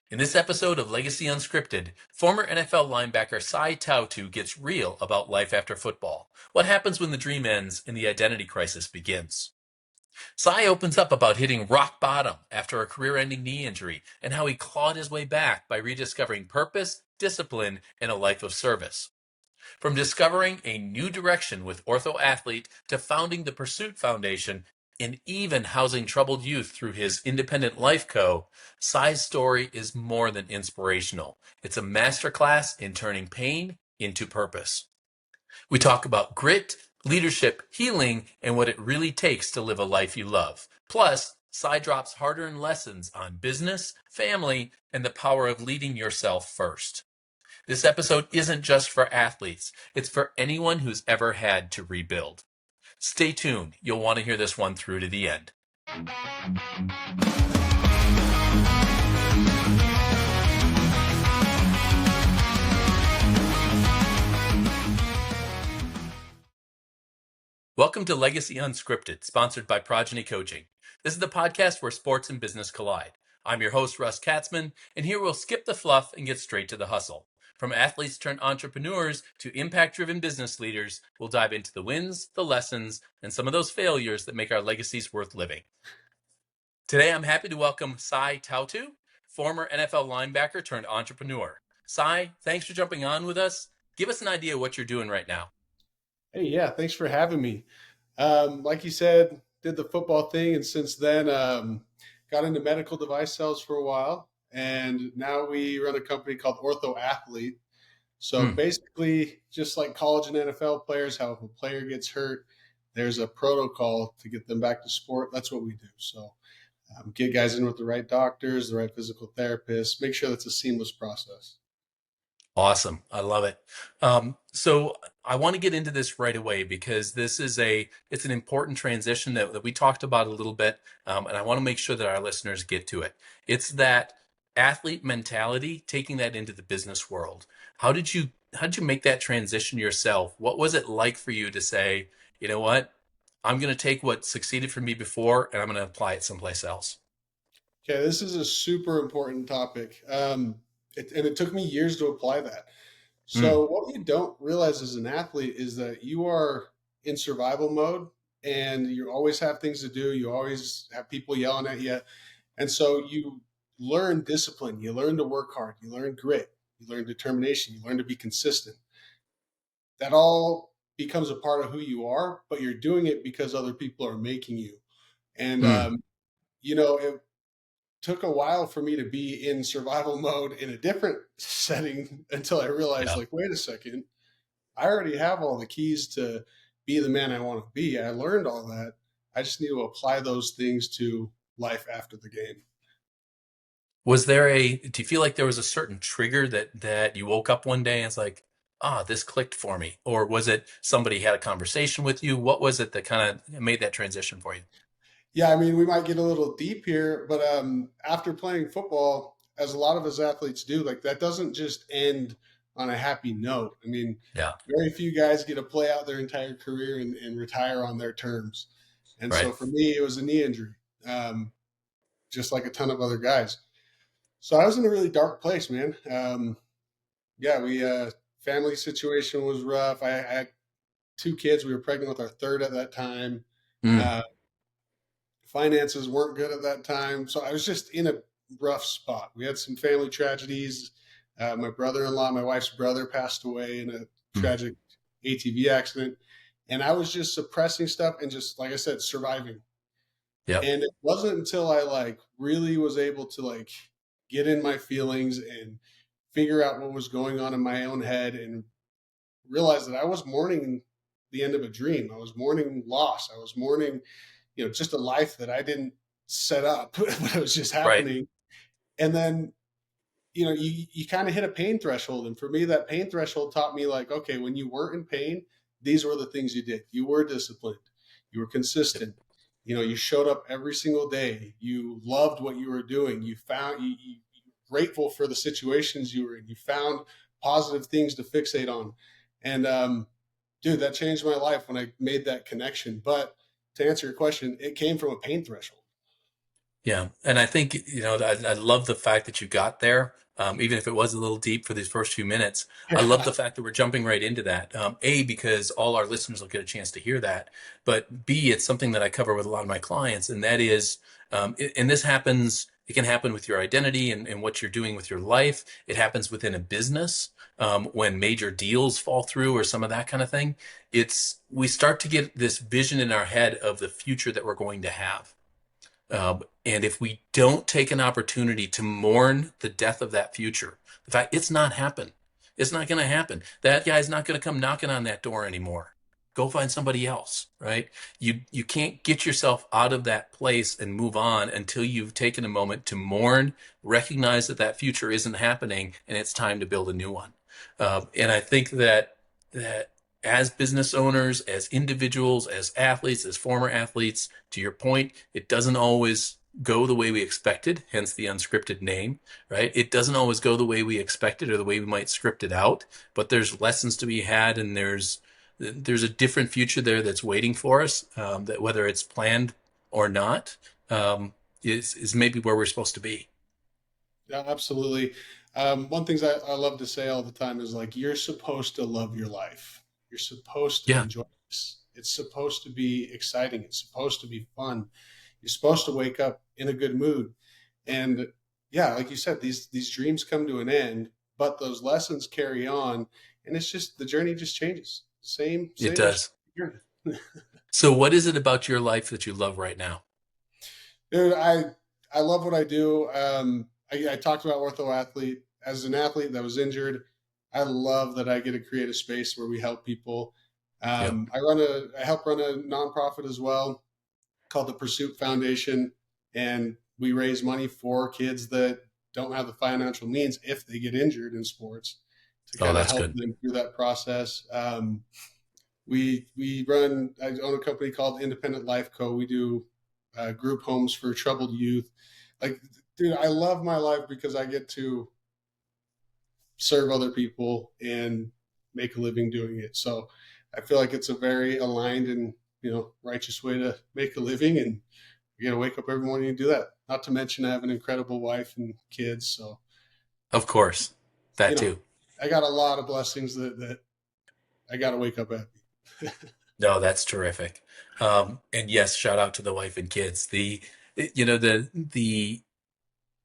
In this episode of Legacy Unscripted, former NFL linebacker Sae Tautu gets real about life after football. What happens when the dream ends and the identity crisis begins? Sae opens up about hitting rock bottom after a career-ending knee injury and how he clawed his way back by rediscovering purpose, discipline, and a life of service. From discovering a new direction with Ortho Athlete to founding the Pursuit Foundation and even housing troubled youth through his independent life co, Sai's story is more than inspirational. It's a masterclass in turning pain into purpose. We talk about grit, leadership, healing, and what it really takes to live a life you love. Plus, Sai drops hard-earned lessons on business, family, and the power of leading yourself first. This episode isn't just for athletes. It's for anyone who's ever had to rebuild. Stay tuned. You'll want to hear this one through to the end. Welcome to Legacy Unscripted, sponsored by Progeny Coaching. This is the podcast where sports and business collide. I'm your host, Russ Katzman, and here we'll skip the fluff and get straight to the hustle. From athletes turned entrepreneurs to impact-driven business leaders, we'll dive into the wins, the lessons, and some of those failures that make our legacies worth living. Today, I'm happy to welcome Sae Tautu, former NFL linebacker turned entrepreneur. Sae, thanks for jumping on with us. Give us an idea of what you're doing right now. Hey, yeah, thanks for having me. Like you said, did the football thing, and since then, got into medical device sales for a while, and now we run a company called Ortho Athlete. So basically, just like college and NFL players, how if a player gets hurt, there's a protocol to get them back to sport. That's what we do. So get guys in with the right doctors, the right physical therapists, make sure that's a seamless process. Awesome. I love it. So I want to get into this right away because it's an important transition that we talked about a little bit. And I want to make sure that our listeners get to it. It's that athlete mentality, taking that into the business world. How did you make that transition yourself? What was it like for you to say, you know what? I'm going to take what succeeded for me before and I'm going to apply it someplace else. Okay, this is a super important topic. And it took me years to apply that. Mm, So what you don't realize as an athlete is that you are in survival mode and you always have things to do. You always have people yelling at you. And so you learn discipline, you learn to work hard, you learn grit, you learn determination, you learn to be consistent. That all becomes a part of who you are, but you're doing it because other people are making you. And, mm, it took a while for me to be in survival mode in a different setting until I realized, yeah. like, wait a second, I already have all the keys to be the man I want to be. I learned all that. I just need to apply those things to life after the game. Do you feel like there was a certain trigger that you woke up one day and it's like, this clicked for me? Or was it somebody had a conversation with you? What was it that kind of made that transition for you? Yeah, I mean, we might get a little deep here, but after playing football, as a lot of us athletes do, like that doesn't just end on a happy note. I mean, Yeah, very few guys get to play out their entire career and retire on their terms. And right. so for me, it was a knee injury, just like a ton of other guys. So I was in a really dark place, man. Yeah, we family situation was rough. I had two kids. We were pregnant with our third at that time. Mm, Uh, Finances weren't good at that time, so I was just in a rough spot. We had some family tragedies. My brother-in-law, my wife's brother, passed away in a mm, tragic ATV accident, and I was just suppressing stuff and just, like I said, surviving. yep. And it wasn't until I really was able to get in my feelings and figure out what was going on in my own head and realize that I was mourning the end of a dream. I was mourning loss. I was mourning, just a life that I didn't set up, but it was just Right. happening. And then, you kind of hit a pain threshold. And for me, that pain threshold taught me okay, when you weren't in pain, these were the things you did. You were disciplined. You were Yep. consistent. You showed up every single day. You loved what you were doing. You found you grateful for the situations you were in. You found positive things to fixate on. And dude, that changed my life when I made that connection. But to answer your question, it came from a pain threshold. Yeah, and I think I love the fact that you got there, even if it was a little deep for these first few minutes. I love the fact that we're jumping right into that. A, because all our listeners will get a chance to hear that, but B, it's something that I cover with a lot of my clients, and that is, and this happens. It can happen with your identity and what you're doing with your life. It happens within a business when major deals fall through or some of that kind of thing. We start to get this vision in our head of the future that we're going to have. And if we don't take an opportunity to mourn the death of that future, the fact it's not going to happen. That guy's not going to come knocking on that door anymore. Go find somebody else, right? You can't get yourself out of that place and move on until you've taken a moment to mourn, recognize that that future isn't happening, and it's time to build a new one. And I think that as business owners, as individuals, as athletes, as former athletes, to your point, it doesn't always go the way we expected, hence the unscripted name, right? It doesn't always go the way we expected or the way we might script it out, but there's lessons to be had, and there's a different future there that's waiting for us, that whether it's planned or not, is maybe where we're supposed to be. Yeah, absolutely. One things I love to say all the time is like, you're supposed to love your life. You're supposed to Yeah, enjoy this. It's supposed to be exciting. It's supposed to be fun. You're supposed to wake up in a good mood. And yeah, like you said, these dreams come to an end, but those lessons carry on, and it's just the journey just changes. it Same old does. journey. So what is it about your life that you love right now? Dude, I love what I do. I talked about Ortho Athlete as an athlete that was injured. I love that I get to create a space where we help people. Yep. I help run a nonprofit as well called the Pursuit Foundation, and we raise money for kids that don't have the financial means if they get injured in sports to Oh, kind of that's help good. them through that process. We run. I own a company called Independent Life Co. We do group homes for troubled youth. Like, dude, I love my life because I get to serve other people and make a living doing it. So I feel like it's a very aligned and righteous way to make a living, and you got to wake up every morning and do that. Not to mention I have an incredible wife and kids, so Of course. you That know too. I got a lot of blessings that I got to wake up at. No, that's terrific. And yes, shout out to the wife and kids. The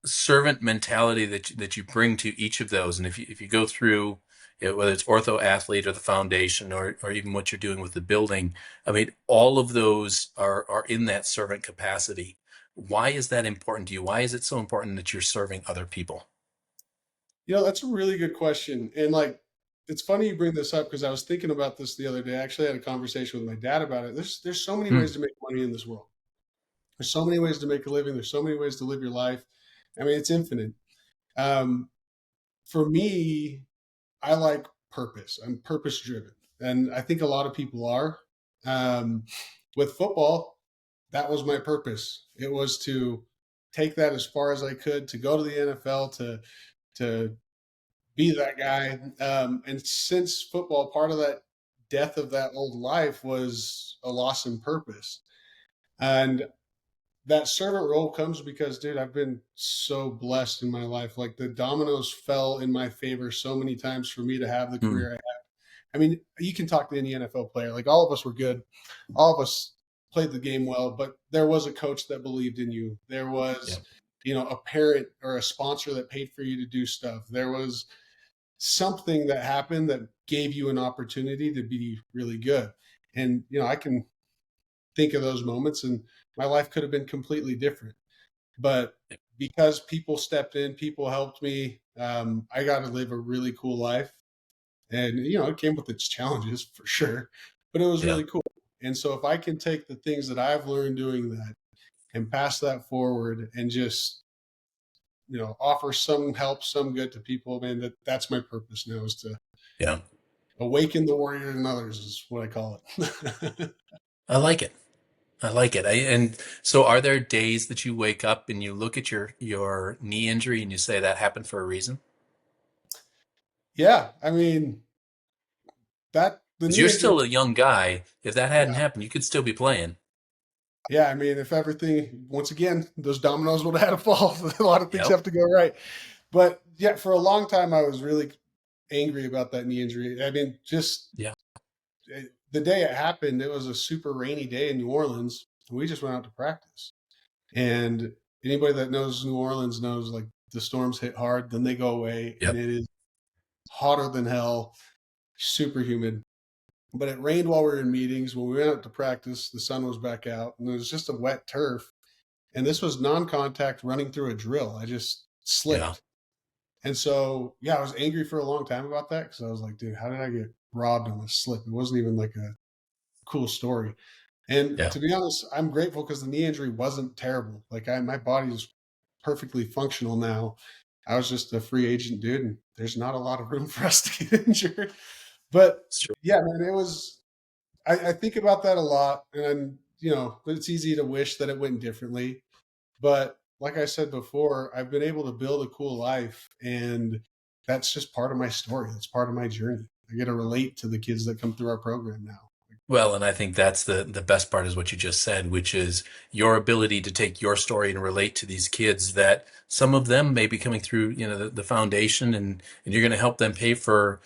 servant mentality that you bring to each of those, and if you go through, whether it's Ortho Athlete or the foundation or even what you're doing with the building, I mean, all of those are in that servant capacity. Why is that important to you? Why is it so important that you're serving other people? That's a really good question. And like, it's funny you bring this up because I was thinking about this the other day. I actually had a conversation with my dad about it. There's so many ways Hmm. to make money in this world. There's so many ways to make a living. There's so many ways to live your life. I mean, it's infinite. Um, for me, I like purpose. I'm purpose driven, and I think a lot of people are. Um, with football, that was my purpose. It was to take that as far as I could, to go to the NFL, to be that guy. And since football, part of that death of that old life was a loss in purpose. And that servant role comes because, dude, I've been so blessed in my life. Like the dominoes fell in my favor so many times for me to have the Hmm. career I have. I mean, you can talk to any NFL player. Like all of us were good. All of us played the game well, but there was a coach that believed in you. There Yeah. was, a parent or a sponsor that paid for you to do stuff. There was something that happened that gave you an opportunity to be really good. And, I can think of those moments, and my life could have been completely different. But because people stepped in, people helped me, I got to live a really cool life. And, it came with its challenges for sure, but it was Yeah. really cool. And so if I can take the things that I've learned doing that and pass that forward and just, offer some help, some good to people, man, that's my purpose now, is to Yeah. awaken the warrior in others is what I call it. I like it. I like it. And so are there days that you wake up and you look at your knee injury and you say that happened for a reason? Yeah, I mean that the Because knee you're injury. still a young guy. If that hadn't Yeah, happened, you could still be playing. Yeah, I mean, if everything, once again, those dominoes would have had to fall. A lot of things Yep. have to go right. But yeah, for a long time, I was really angry about that knee injury. I mean, just Yeah. the day it happened, it was a super rainy day in New Orleans. We just went out to practice. And anybody that knows New Orleans knows like the storms hit hard, then they go away, and Yep. it is hotter than hell, super humid. But it rained while we were in meetings. When we went out to practice, the sun was back out, and it was just a wet turf. And this was non-contact running through a drill. I just Yeah. slipped. And so, yeah, I was angry for a long time about that because I was like, dude, how did I get robbed on a slip? It wasn't even like a cool story. And Yeah. to be honest, I'm grateful because the knee injury wasn't terrible. Like my body is perfectly functional now. I was just a free agent dude, and there's not a lot of room for us to get injured. But It's true. yeah, man, it was. I think about that a lot, and it's easy to wish that it went differently. But like I said before, I've been able to build a cool life, and that's just part of my story. That's part of my journey. I get to relate to the kids that come through our program now. Well, and I think that's the best part is what you just said, which is your ability to take your story and relate to these kids that some of them may be coming through, the foundation and you're going to help them pay for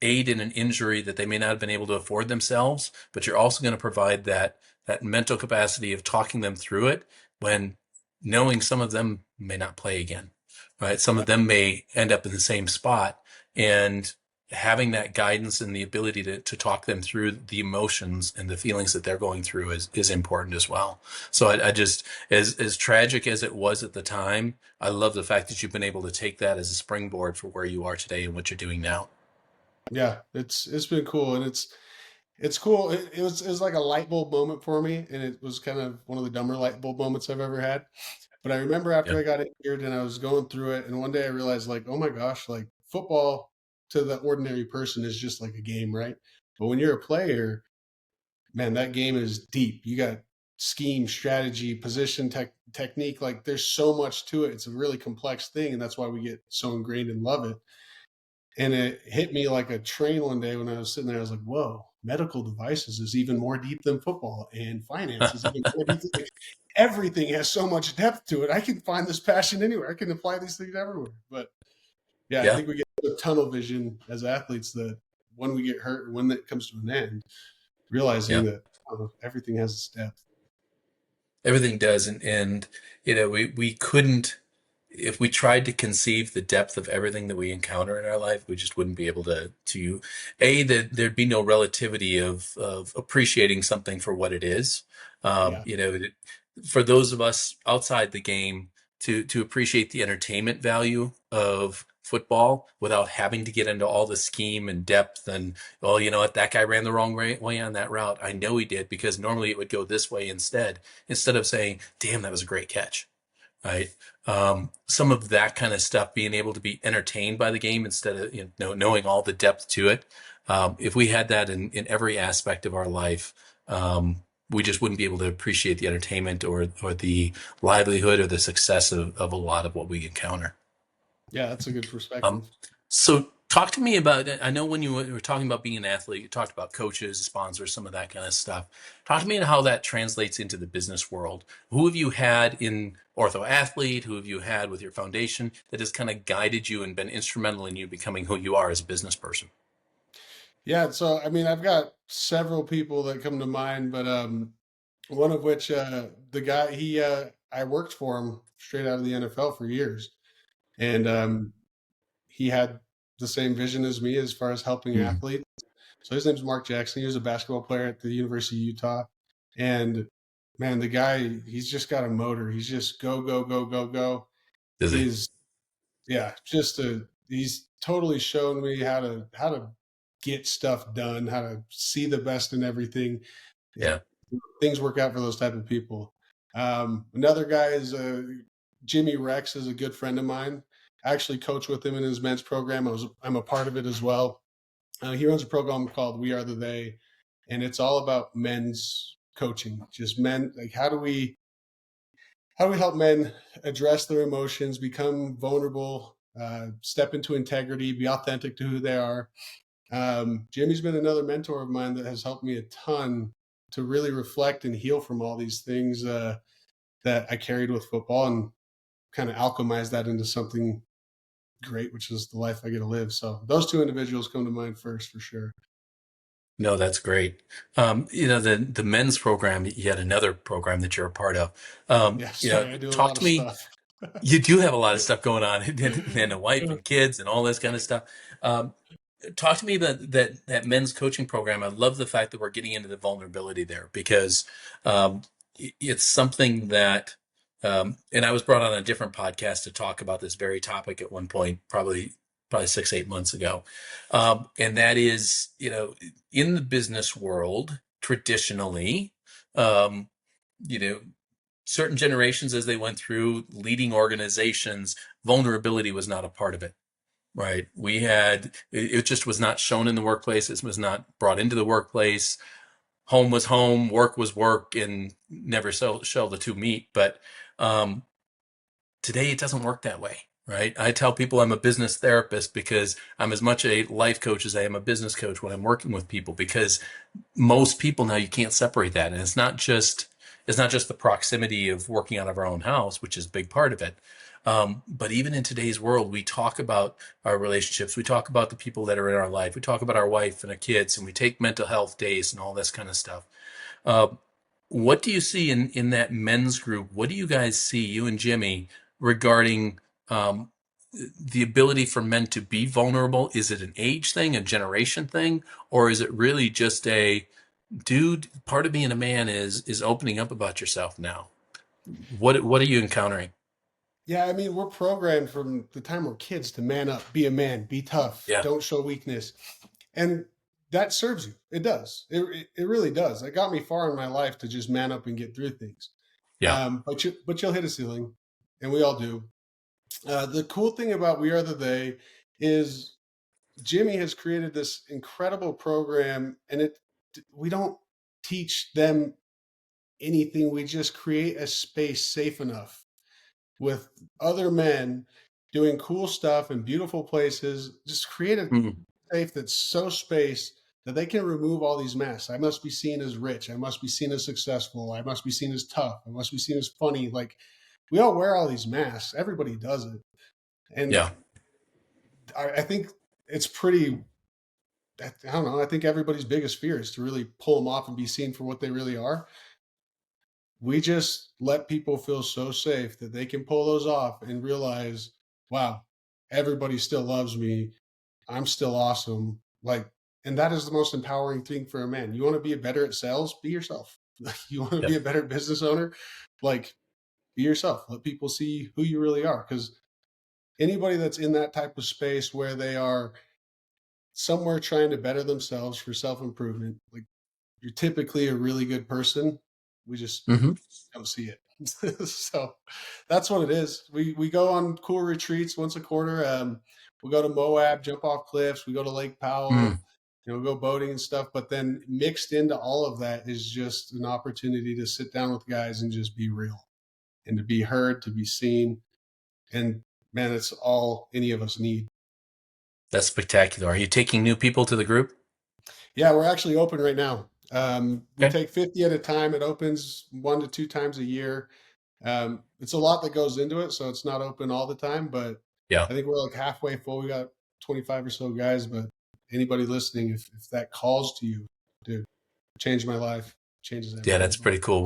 aid in an injury that they may not have been able to afford themselves, but you're also going to provide that mental capacity of talking them through it when knowing some of them may not play again, right? Some Yeah, of them may end up in the same spot and having that guidance and the ability to talk them through the emotions and the feelings that they're going through is important as well. So I just, as tragic as it was at the time, I love the fact that you've been able to take that as a springboard for where you are today and what you're doing now. yeah, it's been cool, and it's cool. It was like a light bulb moment for me, and it was kind of one of the dumber light bulb moments I've ever had. But I remember after Yeah. I got injured and I was going through it, and one day I realized, like, oh my gosh, like football to the ordinary person is just like a game, right? But when you're a player, man, that game is deep. You got scheme, strategy, position, technique. Like, there's so much to it. It's a really complex thing, and that's why we get so ingrained and love it. And it hit me like a train one day when I was sitting there. I was like, whoa, medical devices is even more deep than football, and finance is even more deep. Like, everything has so much depth to it. I can find this passion anywhere. I can apply these things everywhere. But yeah, I Yeah. think we get a tunnel vision as athletes that when we get hurt, when it comes to an end, realizing Yeah. that everything has its depth. Everything does. And we couldn't, if we tried to conceive the depth of everything that we encounter in our life, we just wouldn't be able that there'd be no relativity of appreciating something for what it is. Yeah. For those of us outside the game to appreciate the entertainment value of football without having to get into all the scheme and depth and, well, you know what, that guy ran the wrong way on that route. I know he did because normally it would go this way instead of saying, damn, that was a great catch, right? Some of that kind of stuff, being able to be entertained by the game instead of knowing all the depth to it. If we had that in every aspect of our life, we just wouldn't be able to appreciate the entertainment or the livelihood or the success of a lot of what we encounter. Yeah, that's a good Um, perspective. so talk to me about, I know when you were talking about being an athlete, you talked about coaches, sponsors, some of that kind of stuff. Talk to me about how that translates into the business world. Who have you had in Ortho Athlete? Who have you had with your foundation that has kind of guided you and been instrumental in you becoming who you are as a business person? Yeah, so I mean, I've got several people that come to mind, but one of which the guy I worked for him straight out of the NFL for years, and he had the same vision as me as far as helping Mm. athletes. So his name's Mark Jackson. He was a basketball player at the University of Utah, and man, the guy, he's just got a motor. He's just go go go go go. Does he? He's yeah, he's totally shown me how to get stuff done, how to see the best in everything. Yeah. Things work out for those type of people. Another guy is Jimmy Rex is a good friend of mine. I actually coach with him in his men's program. I'm a part of it as well. He runs a program called We Are the They, and it's all about men's coaching. Just men, like how do we help men address their emotions, become vulnerable, step into integrity, be authentic to who they are. Jimmy's been another mentor of mine that has helped me a ton to really reflect and heal from all these things that I carried with football, and kind of alchemize that into something great, which is the life I get to live. So those two individuals come to mind first for sure. No, that's great. The men's program, you had another program that you're a part of. Yeah, sorry, I do a Talk lot to of me. stuff. You do have a lot of stuff going on, and a wife and kids and all this kind of stuff. Um, Talk to me about that men's coaching program. I love the fact that we're getting into the vulnerability there because um, it's something that, and I was brought on a different podcast to talk about this very topic at one point, probably 6, 8 months ago, and that is, in the business world traditionally, um, you know, certain generations as they went through leading organizations, vulnerability was not a part of it. Right. It just was not shown in the workplace. It was not brought into the workplace. Home was home, work was work, and never shall the two meet. But um, today it doesn't work that way. Right. I tell people I'm a business therapist because I'm as much a life coach as I am a business coach when I'm working with people, because most people now, you can't separate that. And it's not just the proximity of working out of our own house, which is a big part of it. But even in today's world, we talk about our relationships. We talk about the people that are in our life. We talk about our wife and our kids, and we take mental health days and all this kind of stuff. Uh, what do you see in that men's group? What do you guys see, you and Jimmy, regarding um, the ability for men to be vulnerable? Is it an age thing, a generation thing, or is it really just a dude, part of being a man is opening up about yourself now? What are you encountering? Yeah, I mean, we're programmed from the time we're kids to man up, be a man, be tough, Yeah, don't show weakness. And that serves you. It does. It really does. It got me far in my life to just man up and get through things. yeah. But you'll hit a ceiling, and we all do. The cool thing about We Are the They is Jimmy has created this incredible program, and we don't teach them anything. We just create a space safe enough with other men doing cool stuff in beautiful places. Just create a Mm, safe that's so spaced that they can remove all these masks. I must be seen as rich. I must be seen as successful. I must be seen as tough. I must be seen as funny. Like, we all wear all these masks. Everybody does it. And yeah, I think it's pretty, I don't know. I think everybody's biggest fear is to really pull them off and be seen for what they really are. We just let people feel so safe that they can pull those off and realize, wow, everybody still loves me. I'm still awesome. Like, and that is the most empowering thing for a man. You want to be better at sales? Be yourself. You want to yeah. be a better business owner? Like, be yourself. Let people see who you really are. Because anybody that's in that type of space where they are somewhere trying to better themselves for self improvement, like, you're typically a really good person. We just Hmm. don't see it. So that's what it is. We go on cool retreats once a quarter. We go to Moab, jump off cliffs. We go to Lake Mm. Powell. We go boating and stuff. But then mixed into all of that is just an opportunity to sit down with guys and just be real, and to be heard, to be seen. And man, it's all any of us need. That's spectacular. Are you taking new people to the group? Yeah, we're actually open right now. We Okay. take 50 at a time. It opens 1 to 2 times a year. It's a lot that goes into it, so it's not open all the time, but Yeah. I think we're like halfway full. We got 25 or so guys, but anybody listening, if that calls to you, dude, changed my life, changes Yeah, that's everybody's life. pretty cool.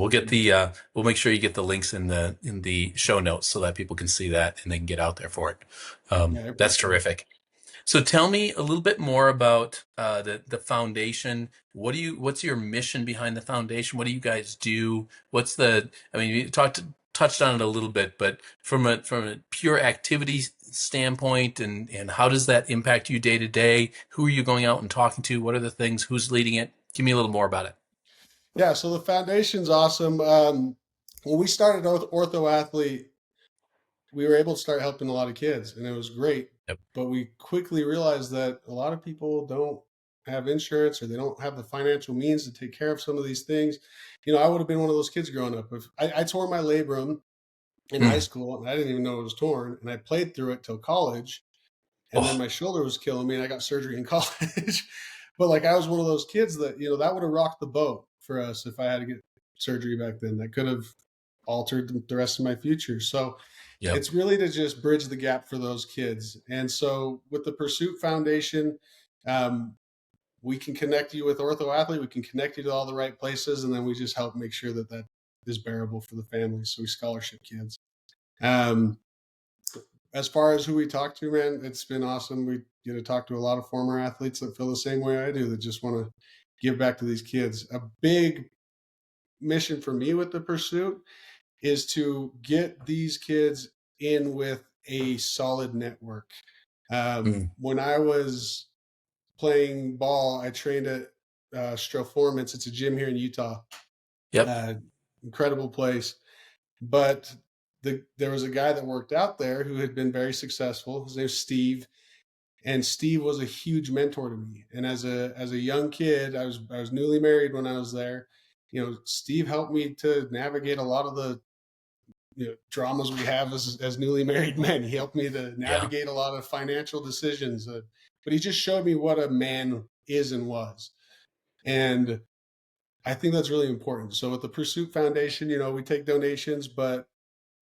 We'll make sure you get the links in the show notes so that people can see that and they can get out there for it. Yeah, I That's appreciate it. terrific. So tell me a little bit more about the foundation. What's your mission behind the foundation? What do you guys do? I mean, you touched on it a little bit, but from a pure activity standpoint, and how does that impact you day to day? Who are you going out and talking to? What are the things? Who's leading it? Give me a little more about it. Yeah, so the foundation's awesome. When we started Ortho Athlete, we were able to start helping a lot of kids, and it was great. Yep. But we quickly realized that a lot of people don't have insurance, or they don't have the financial means to take care of some of these things. I would have been one of those kids growing up. If I tore my labrum in high Mm. school, and I didn't even know it was torn, and I played through it till college, and then Oh, my shoulder was killing me, and I got surgery in college. But like, I was one of those kids that that would have rocked the boat for us if I had to get surgery back then. That could have altered the rest of my future. So Yep. it's really to just bridge the gap for those kids. And so with the Pursuit Foundation, um, we can connect you with Ortho Athlete. We can connect you to all the right places, and then we just help make sure that that is bearable for the families. So we scholarship kids. Um, as far as who we talk to, man, it's been awesome. We get to talk to a lot of former athletes that feel the same way I do, that just want to give back to these kids. A big mission for me with the Pursuit is to get these kids in with a solid network. When I was playing ball, I trained at Stroformance. It's a gym here in Utah. Yep. Uh, Incredible place. But there was a guy that worked out there who had been very successful. His name's Steve, and Steve was a huge mentor to me. And as a young kid, I was newly married when I was there. You know, Steve helped me to navigate a lot of the dramas we have as newly married men. He helped me to Yeah. navigate a lot of financial decisions, but he just showed me what a man is and was. And I think that's really important. So with the Pursuit Foundation, we take donations, but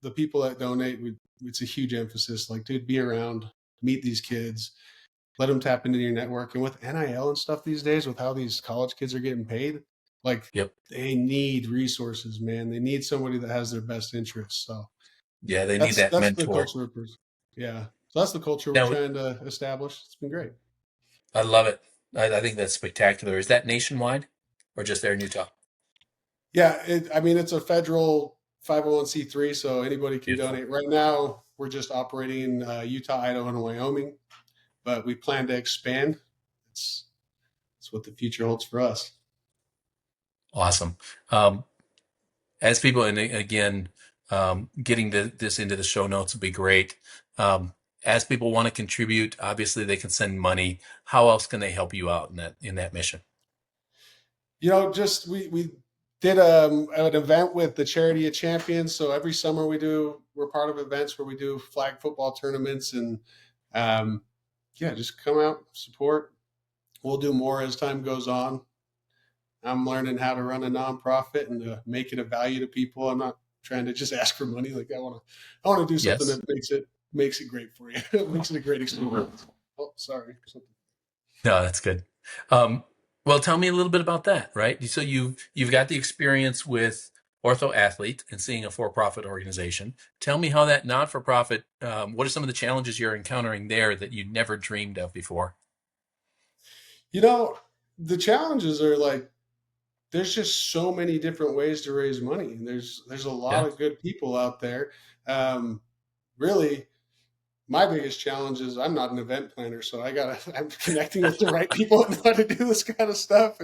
the people that donate, it's a huge emphasis. Like, dude, be around, meet these kids, let them tap into your network. And with NIL and stuff these days, with how these college kids are getting paid, like Yep. they need resources, man. They need somebody that has their best interests. So Yeah, they need that's that that's the mentor. culture. Yeah. So that's the culture we're Now, trying to establish. It's been great. I love it. I think that's spectacular. Is that nationwide or just there in Utah? Yeah, I mean, it's a federal 501(c)(3), so anybody can Beautiful. donate. Right now, we're just operating in Utah, Idaho, and Wyoming, but we plan to expand. It's, it's what the future holds for us. Awesome. As people, and again, getting this into the show notes would be great. As people want to contribute, obviously they can send money. How else can they help you out in that mission? Just we did an event with the Charity of Champions. So every summer we're part of events where we do flag football tournaments, and um, yeah, just come out, support. We'll do more as time goes on. I'm learning how to run a nonprofit and to make it a value to people. I'm not trying to just ask for money. Like I want to do something Yes. that makes it great for you. It makes it a great experience. Oh, sorry. No, that's good. Um, well, tell me a little bit about that, right? So you've got the experience with Ortho Athlete and seeing a for-profit organization. Tell me how that not-for-profit, what are some of the challenges you're encountering there that you never dreamed of before? You know, the challenges are like there's just so many different ways to raise money, and there's a lot Yeah. of good people out there. Um, Really, my biggest challenge is I'm not an event planner, so I'm connecting with the right people and know how to do this kind of stuff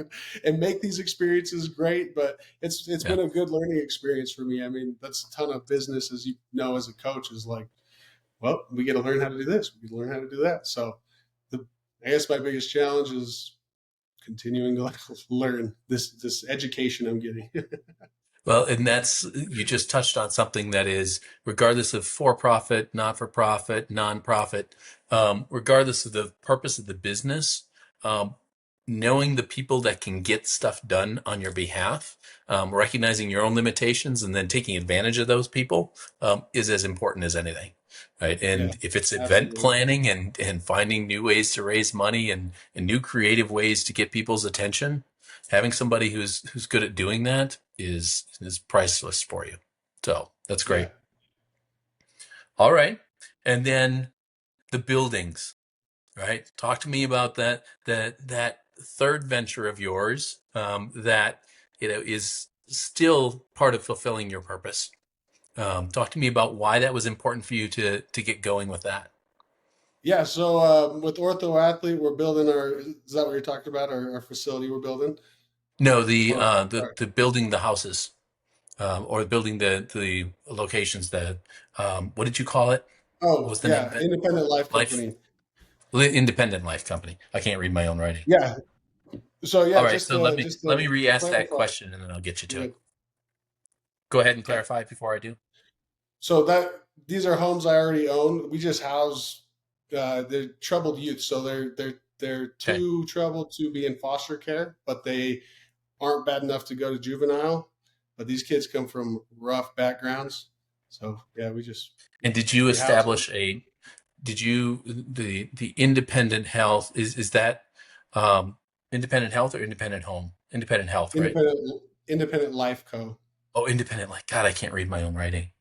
and make these experiences great. But it's Yeah. been a good learning experience for me. I mean, that's a ton of business, as you know, as a coach, is like, well, we get to learn how to do this, we get to learn how to do that. So the I guess my biggest challenge is continuing to learn this education I'm getting. Well, and you just touched on something that is, regardless of for-profit, not-for-profit, non-profit, regardless of the purpose of the business, um, knowing the people that can get stuff done on your behalf, recognizing your own limitations and then taking advantage of those people, is as important as anything, right? Yeah, And if it's event absolutely. planning and finding new ways to raise money and new creative ways to get people's attention, having somebody who's good at doing that is priceless for you. So that's Yeah. great. All right. And then the buildings, right? Talk to me about that third venture of yours, that is still part of fulfilling your purpose. Talk to me about why that was important for you to get going with that. Yeah, so with Ortho Athlete, we're building is that what you're talking about, our facility we're building? No, Or, the building the houses, or building the locations that, what did you call it? What oh, was the name yeah, of it? Independent Life Life Company. Independent Life Company. I can't read my own writing. Yeah, so All yeah, right, so let me just let me to re-ask that clarify, question and then I'll get you to yeah, it. Go ahead and clarify it before I do. so that these are homes I already own. We just house the troubled youth, so they're Okay. too troubled to be in foster care, but they aren't bad enough to go to juvenile, but these kids come from rough backgrounds. So yeah, And did you we house them. establish a did you the independent health is that um independent health or independent home? Independent health, right? Independent Life Co. Oh, independent, like God, I can't read my own writing.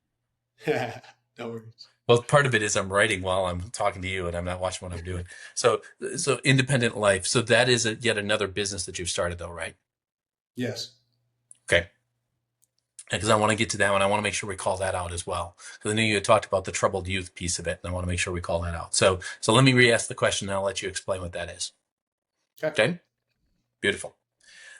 No worries. Well, part of it is I'm writing while I'm talking to you and I'm not watching what I'm doing. So independent life. So that is yet another business that you've started though, right? Yes. Okay. Because I want to get to that one. I want to make sure we call that out as well. Because I know you had talked about the troubled youth piece of it, and I want to make sure we call that out. So let me re-ask the question and I'll let you explain what that is. Okay. Okay? Beautiful.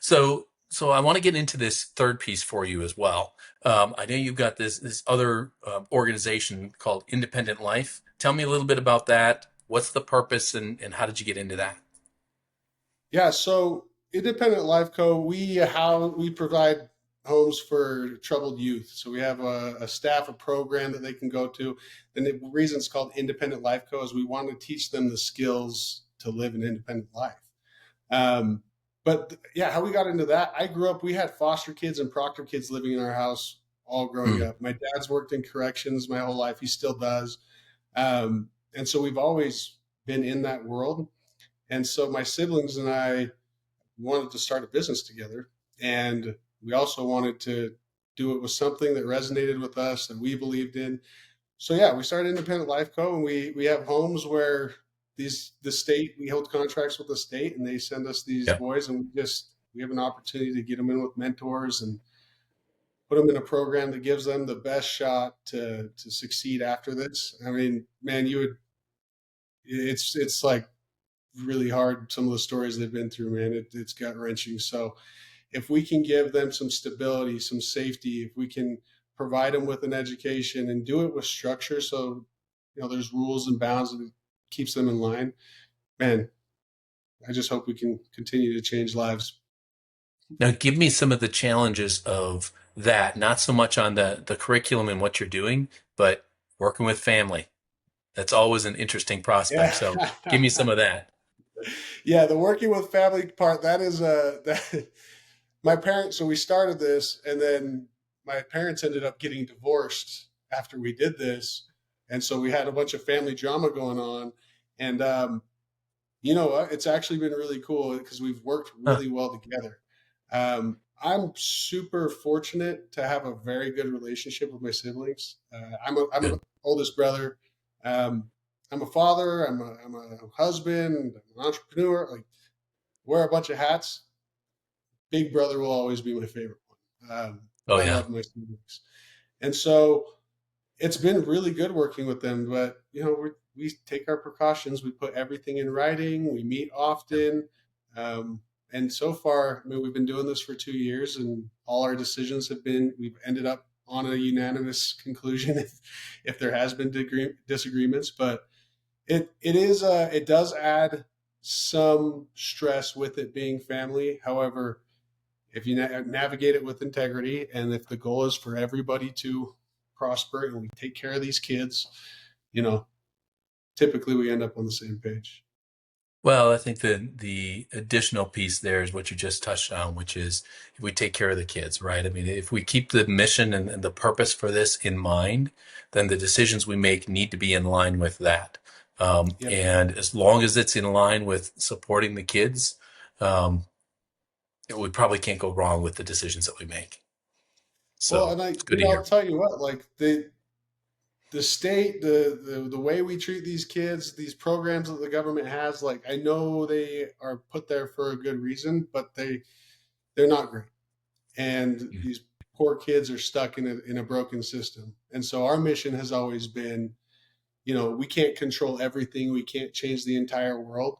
So I want to get into this third piece for you as well. I know you've got this other organization called Independent Life. Tell me a little bit about that. What's the purpose and how did you get into that? Yeah. So Independent Life Co. We provide homes for troubled youth. So we have a staff, a program that they can go to. And the reason it's called Independent Life Co. is we want to teach them the skills to live an independent life. Um, but yeah, how we got into that, I grew up, we had foster kids and proctor kids living in our house all growing Mm, up. My dad's worked in corrections my whole life. He still does. And so we've always been in that world. And so my siblings and I wanted to start a business together. And we also wanted to do it with something that resonated with us that we believed in. So yeah, we started Independent Life Co. and we have homes where the state, we hold contracts with the state and they send us these yeah. boys, and we have an opportunity to get them in with mentors and put them in a program that gives them the best shot to succeed after this. I mean, man, it's like really hard, some of the stories they've been through, man. It's gut wrenching. So if we can give them some stability, some safety, if we can provide them with an education and do it with structure, so there's rules and bounds that keeps them in line, man, I just hope we can continue to change lives. Now give me some of the challenges of that, not so much on the curriculum and what you're doing, but working with family. That's always an interesting prospect. Yeah. So give me some of that. Yeah, the working with family part, that is that my parents, so we started this and then my parents ended up getting divorced after we did this. And so we had a bunch of family drama going on. And you know what? It's actually been really cool because we've worked Huh, really well together. I'm super fortunate to have a very good relationship with my siblings. I'm an good. oldest brother. Um, I'm a father. I'm a husband. I'm an entrepreneur. Like, wear a bunch of hats. Big brother will always be my favorite one. Oh I yeah. love my siblings, and so it's been really good working with them. But we take our precautions. We put everything in writing. We meet often, um, and so far, I mean, we've been doing this for 2 years, and all our decisions we've ended up on a unanimous conclusion. If there has been disagreements, but it does add some stress with it being family. However, if you navigate it with integrity, and if the goal is for everybody to prosper and we take care of these kids, you know, typically we end up on the same page. Well, I think the additional piece there is what you just touched on, which is if we take care of the kids, right? I mean, if we keep the mission and the purpose for this in mind, then the decisions we make need to be in line with that. Yep. And as long as it's in line with supporting the kids, um, we probably can't go wrong with the decisions that we make. Well, So and it's good to I'll hear. tell you what, like the state, the way we treat these kids, these programs that the government has, like I know they are put there for a good reason, but they're not great. And Mm. these poor kids are stuck in a broken system. And so our mission has always been, we can't control everything, we can't change the entire world,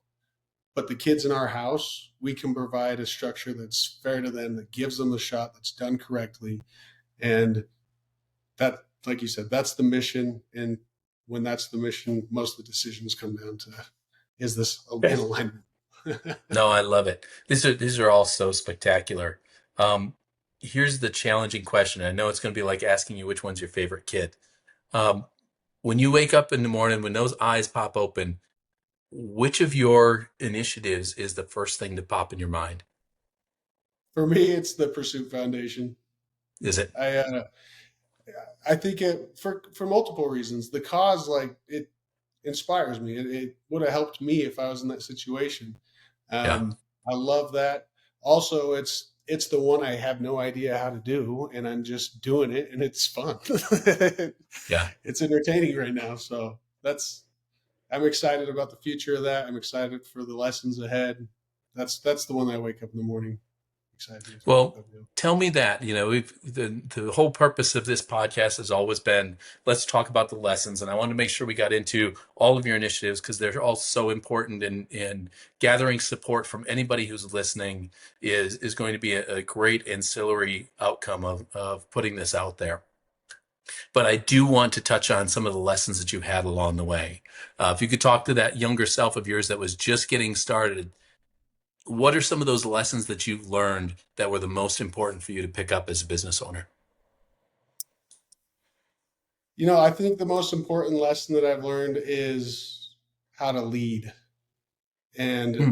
but the kids in our house, we can provide a structure that's fair to them, that gives them a shot, that's done correctly. And that, like you said, that's the mission. And when that's the mission, most of the decisions come down to, is this in Okay. alignment? No, I love it. These are all so spectacular. Um, Here's the challenging question. I know it's going to be like asking you which one's your favorite kid. Um, when you wake up in the morning, when those eyes pop open, which of your initiatives is the first thing to pop in your mind? For me, it's the Pursuit Foundation. Is it? I I think it for multiple reasons. The cause, like it inspires me. It would have helped me if I was in that situation. Yeah. I love that. Also, it's the one I have no idea how to do, and I'm just doing it, and it's fun. Yeah. It's entertaining right now, so I'm excited about the future of that. I'm excited for the lessons ahead. That's the one that I wake up in the morning excited to wake Well, up to. tell me that, the whole purpose of this podcast has always been, let's talk about the lessons. And I want to make sure we got into all of your initiatives because they're all so important, in gathering support from anybody who's listening is going to be a great ancillary outcome of putting this out there. But I do want to touch on some of the lessons that you've had along the way. If you could talk to that younger self of yours that was just getting started, what are some of those lessons that you've learned that were the most important for you to pick up as a business owner? I think the most important lesson that I've learned is how to lead, and Hmm.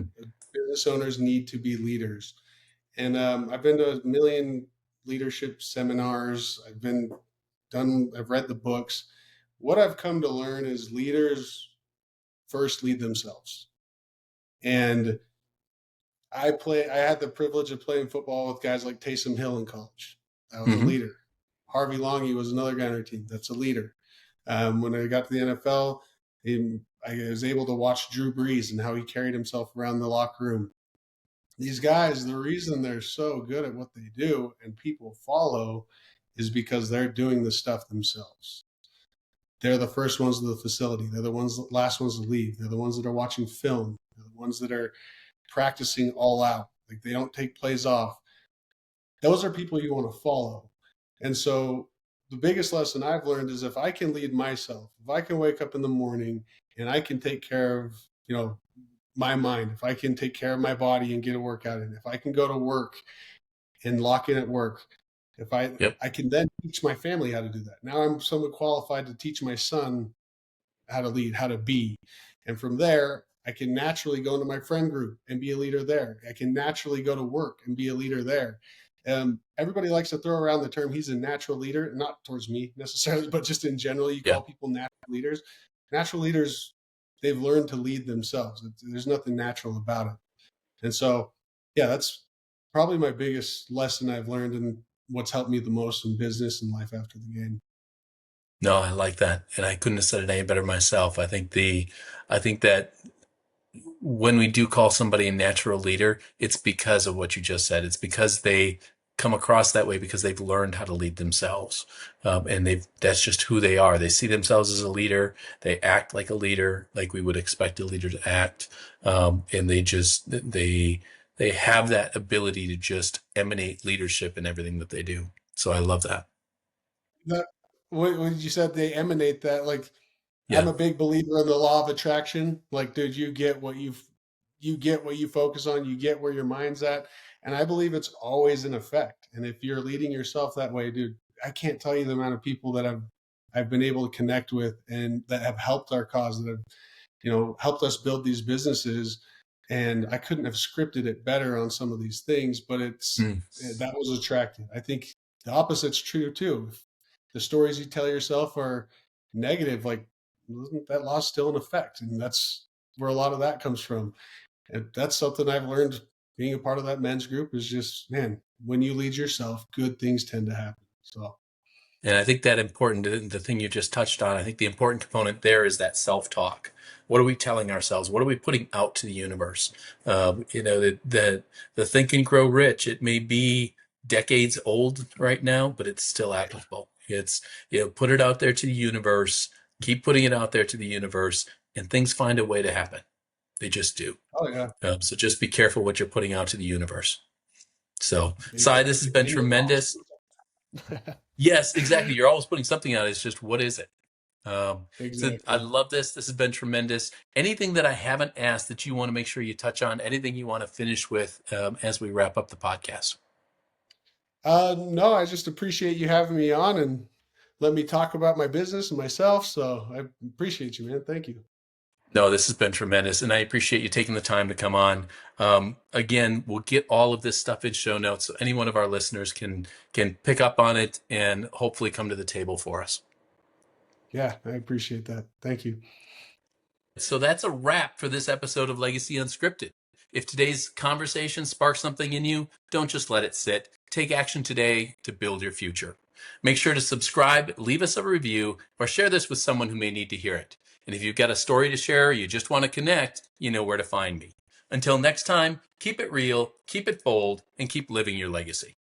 business owners need to be leaders. And I've been to a million leadership seminars. I've read the books. What I've come to learn is leaders first lead themselves. And I had the privilege of playing football with guys like Taysom Hill in college. I was a Hmm. leader. Harvey Longy was another guy on our team. That's a leader. When I got to the NFL, I was able to watch Drew Brees and how he carried himself around the locker room. These guys, the reason they're so good at what they do and people follow is because they're doing the stuff themselves. They're the first ones to the facility. They're the last ones to leave. They're the ones that are watching film. They're the ones that are practicing all out. Like they don't take plays off. Those are people you want to follow. And so the biggest lesson I've learned is if I can lead myself, if I can wake up in the morning and I can take care of, my mind, if I can take care of my body and get a workout in, if I can go to work and lock in at work, if I Yep. I can then teach my family how to do that. Now I'm somewhat qualified to teach my son how to lead, how to be. And from there, I can naturally go into my friend group and be a leader there. I can naturally go to work and be a leader there. Everybody likes to throw around the term he's a natural leader, not towards me necessarily, but just in general, you Yeah. call people natural leaders. Natural leaders, they've learned to lead themselves. There's nothing natural about it. And so, yeah, that's probably my biggest lesson I've learned and what's helped me the most in business and life after the game. No, I like that. And I couldn't have said it any better myself. I think that when we do call somebody a natural leader, it's because of what you just said. It's because they come across that way because they've learned how to lead themselves. And that's just who they are. They see themselves as a leader. They act like a leader, like we would expect a leader to act. And they have that ability to just emanate leadership in everything that they do. So I love that. That, what you said, they emanate that. Like, I'm Yeah. a big believer in the law of attraction. Like, dude, you get what you focus on, you get where your mind's at. And I believe it's always in effect. And if you're leading yourself that way, dude, I can't tell you the amount of people that I've been able to connect with and that have helped our cause, that have, helped us build these businesses. And I couldn't have scripted it better on some of these things, but Mm. that was attractive. I think the opposite's true too. If the stories you tell yourself are negative, like, isn't that law still in effect? And that's where a lot of that comes from. And that's something I've learned being a part of that men's group is just, man, when you lead yourself, good things tend to happen. So, And I think that the thing you just touched on, I think the important component there is that self-talk. What are we telling ourselves? What are we putting out to the universe? The Think and Grow Rich, it may be decades old right now, but it's still applicable. Put it out there to the universe, keep putting it out there to the universe, and things find a way to happen. They just do. oh yeah, So just be careful what you're putting out to the universe. So, Sai, this has exactly. been And you're always tremendous. Yes, exactly. You're always putting something out. It's just, what is it? So I exactly. love this. This has been tremendous. Anything that I haven't asked that you want to make sure you touch on? Anything you want to finish with as we wrap up the podcast? No, I just appreciate you having me on and let me talk about my business and myself. So I appreciate you, man. Thank you. No, this has been tremendous, and I appreciate you taking the time to come on. Again, we'll get all of this stuff in show notes so any one of our listeners can pick up on it and hopefully come to the table for us. Yeah, I appreciate that. Thank you. So that's a wrap for this episode of Legacy Unscripted. If today's conversation sparks something in you, don't just let it sit. Take action today to build your future. Make sure to subscribe, leave us a review, or share this with someone who may need to hear it. And if you've got a story to share or you just want to connect, you know where to find me. Until next time, keep it real, keep it bold, and keep living your legacy.